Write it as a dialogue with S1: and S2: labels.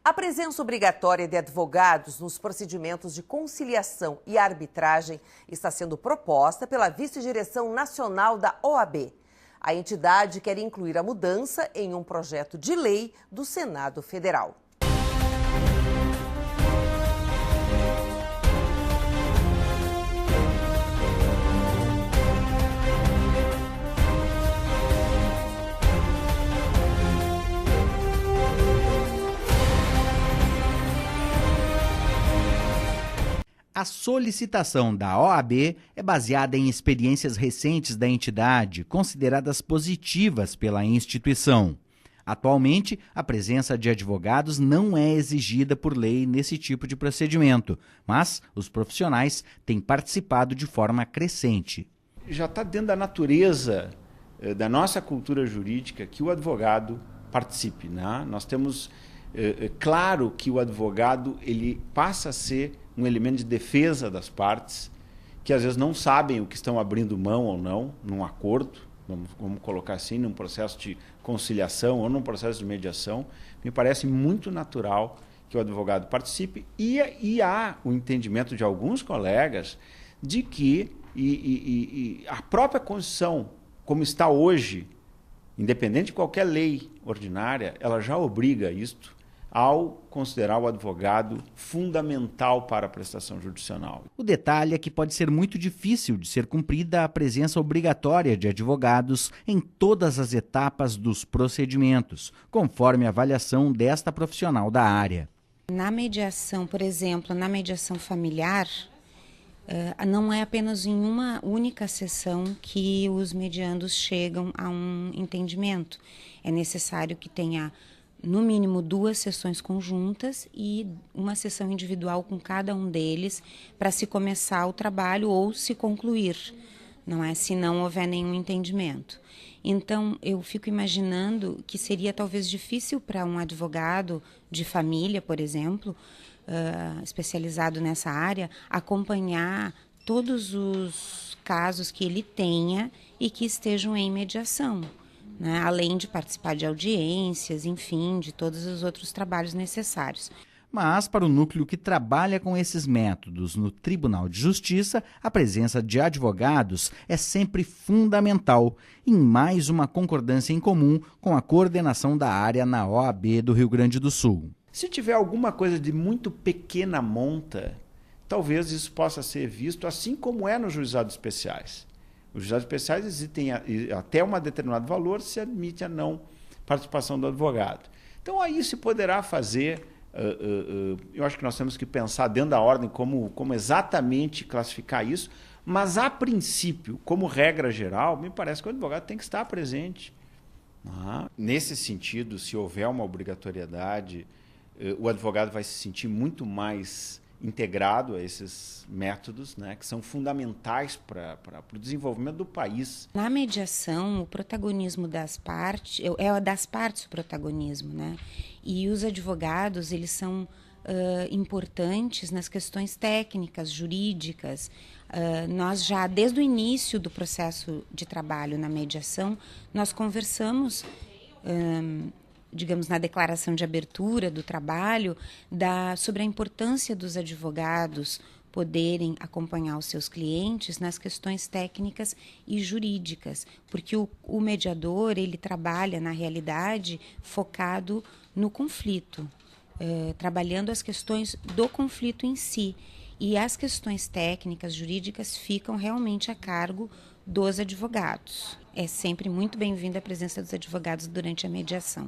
S1: A presença obrigatória de advogados nos procedimentos de conciliação e arbitragem está sendo proposta pela Vice-Direção Nacional da OAB. A entidade quer incluir a mudança em um projeto de lei do Senado Federal.
S2: A solicitação da OAB é baseada em experiências recentes da entidade, consideradas positivas pela instituição. Atualmente, a presença de advogados não é exigida por lei nesse tipo de procedimento, mas os profissionais têm participado de forma crescente.
S3: Já está dentro da natureza da nossa cultura jurídica que o advogado participe, né? Nós temos claro que o advogado ele passa a ser um elemento de defesa das partes, que às vezes não sabem o que estão abrindo mão ou não, num acordo, vamos colocar assim, num processo de conciliação ou num processo de mediação. Me parece muito natural que o advogado participe e há o entendimento de alguns colegas de que a própria Constituição, como está hoje, independente de qualquer lei ordinária, ela já obriga isto ao considerar o advogado fundamental para a prestação judicional.
S2: O detalhe é que pode ser muito difícil de ser cumprida a presença obrigatória de advogados em todas as etapas dos procedimentos, conforme a avaliação desta profissional da área.
S4: Na mediação, por exemplo, na mediação familiar, não é apenas em uma única sessão que os mediandos chegam a um entendimento. É necessário que tenha no mínimo 2 sessões conjuntas e uma sessão individual com cada um deles para se começar o trabalho ou se concluir, não é? Se não houver nenhum entendimento. Então, eu fico imaginando que seria talvez difícil para um advogado de família, por exemplo, especializado nessa área, acompanhar todos os casos que ele tenha e que estejam em mediação, né? Além de participar de audiências, enfim, de todos os outros trabalhos necessários.
S2: Mas, para o núcleo que trabalha com esses métodos no Tribunal de Justiça, a presença de advogados é sempre fundamental, em mais uma concordância em comum com a coordenação da área na OAB do Rio Grande do Sul.
S3: Se tiver alguma coisa de muito pequena monta, talvez isso possa ser visto assim como é nos juizados especiais. Os juizados especiais existem até um determinado valor, se admite a não participação do advogado. Então, aí se poderá fazer, eu acho que nós temos que pensar dentro da ordem como exatamente classificar isso, mas, a princípio, como regra geral, me parece que o advogado tem que estar presente. Nesse sentido, se houver uma obrigatoriedade, o advogado vai se sentir muito mais integrado a esses métodos, né, que são fundamentais para o desenvolvimento do país.
S4: Na mediação, o protagonismo das partes, das partes o protagonismo, né? E os advogados, eles são importantes nas questões técnicas, jurídicas. Nós já, desde o início do processo de trabalho na mediação, nós conversamos digamos, na declaração de abertura do trabalho, sobre a importância dos advogados poderem acompanhar os seus clientes nas questões técnicas e jurídicas, porque o mediador, ele trabalha, na realidade, focado no conflito, trabalhando as questões do conflito em si. E as questões técnicas, jurídicas, ficam realmente a cargo dos advogados. É sempre muito bem-vinda a presença dos advogados durante a mediação.